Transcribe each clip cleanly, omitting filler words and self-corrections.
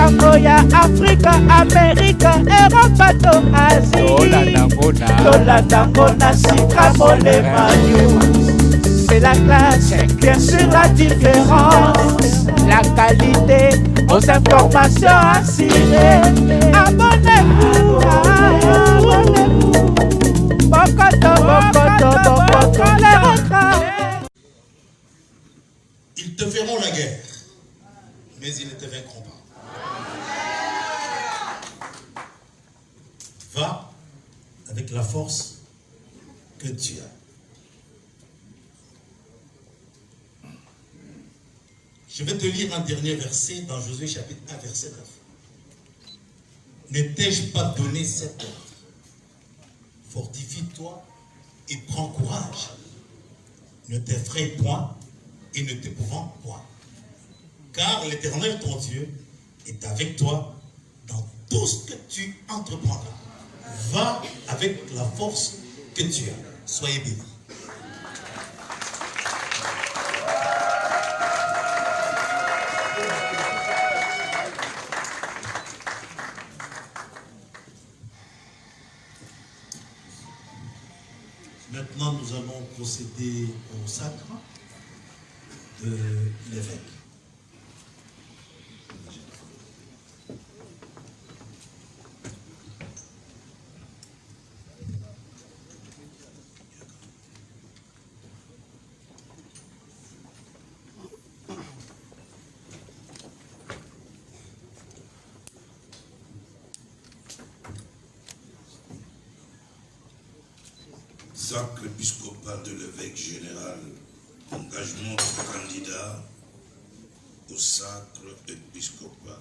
Congo ya Afrika, Amerika, Europa to Asie. Tolandango na sika molema yo. C'est la classe, bien sûr la différence, la qualité, aux informations assurées. Abonnez-vous, abonnez-vous. Bokoto, bokoto, bokoto, les retards. Ils te feront la guerre, mais ils ne te vaincront pas. Va avec la force que tu as. Je vais te lire un dernier verset dans Josué chapitre 1, verset 9. Ne t'ai-je pas donné cet ordre? Fortifie-toi et prends courage. Ne t'effraie point et ne t'épouvante point. Car l'Éternel, ton Dieu, est avec toi dans tout ce que tu entreprendras. Va avec la force que tu as. Soyez bénis. Maintenant, nous allons procéder au sacre de l'évêque. Sacre épiscopal de l'évêque général, engagement de candidat au sacre épiscopal.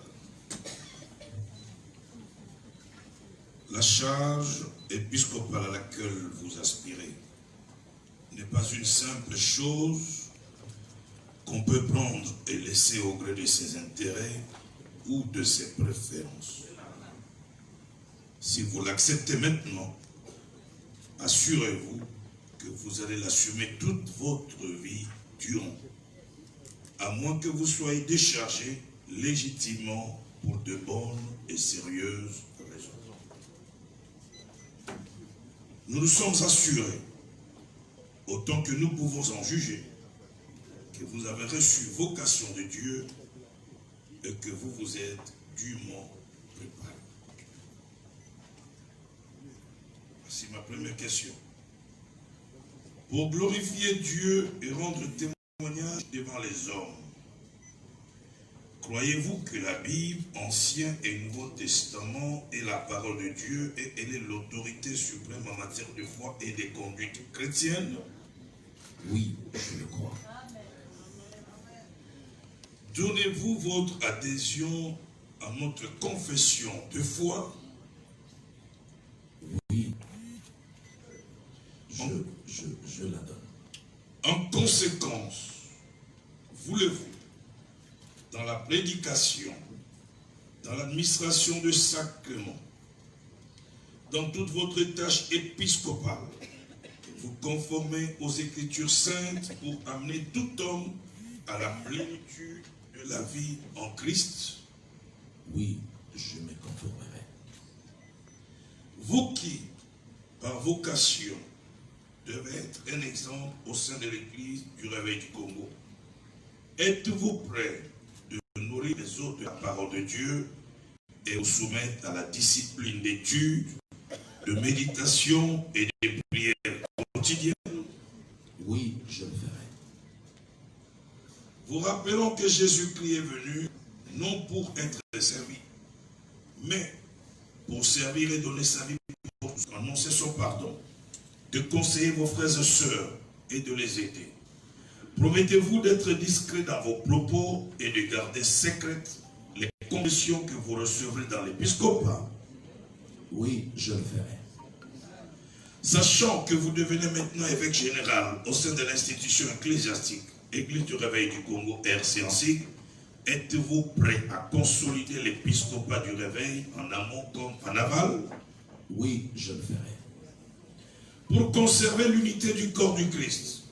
La charge épiscopale à laquelle vous aspirez n'est pas une simple chose qu'on peut prendre et laisser au gré de ses intérêts ou de ses préférences. Si vous l'acceptez maintenant, assurez-vous que vous allez l'assumer toute votre vie durant, à moins que vous soyez déchargé légitimement pour de bonnes et sérieuses raisons. Nous nous sommes assurés, autant que nous pouvons en juger, que vous avez reçu vocation de Dieu et que vous vous êtes dûment préparé. C'est ma première question. Pour glorifier Dieu et rendre témoignage devant les hommes, croyez-vous que la Bible, Ancien et Nouveau Testament, est la parole de Dieu et elle est l'autorité suprême en matière de foi et de conduite chrétienne? Oui, je le crois. Donnez-vous votre adhésion à notre confession de foi? Oui. Je la donne. En conséquence, voulez-vous, dans la prédication, dans l'administration de sacrements, dans toute votre tâche épiscopale, vous conformer aux Écritures saintes pour amener tout homme à la plénitude de la vie en Christ? Oui, je me conformerai. Vous qui, par vocation, devez être un exemple au sein de l'Église du Réveil du Congo, êtes-vous prêt de nourrir les autres de la parole de Dieu et vous soumettre à la discipline d'étude, de méditation et de prière quotidienne? Oui, je le ferai. Vous rappelons que Jésus-Christ est venu non pour être servi, mais pour servir et donner sa vie pour tous, annoncer son pardon, de conseiller vos frères et sœurs et de les aider. Promettez-vous d'être discret dans vos propos et de garder secrètes les conditions que vous recevrez dans l'épiscopat? Oui, je le ferai. Sachant que vous devenez maintenant évêque général au sein de l'institution ecclésiastique Église du Réveil du Congo RC en sigle, êtes-vous prêt à consolider l'épiscopat du Réveil en amont comme en aval? Oui, je le ferai. Pour conserver l'unité du corps du Christ,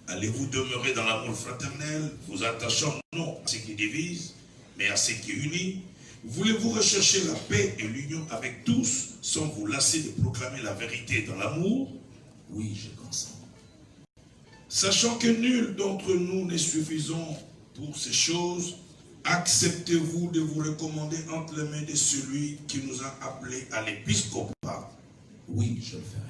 allez-vous demeurer dans l'amour fraternel, vous attachant non à ce qui divise, mais à ce qui unit, Voulez-vous rechercher la paix et l'union avec tous sans vous lasser de proclamer la vérité dans l'amour? Oui, je consens. Sachant que nul d'entre nous n'est suffisant pour ces choses, acceptez-vous de vous recommander entre les mains de celui qui nous a appelés à l'épiscopat? Oui, je le ferai.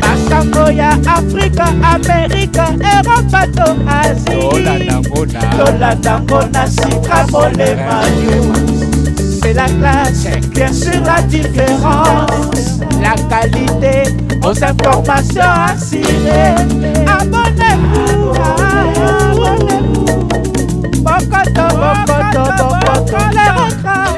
Makamboya, Afrika, Amerika, Europa to Asie. Tolandangona, Sika, Molema, c'est la classe, bien sûr la différence, la qualité, aux informations assurées. Abonnez-vous, abonnez-vous. Bokoto, bokoto, bokoto, les regrets.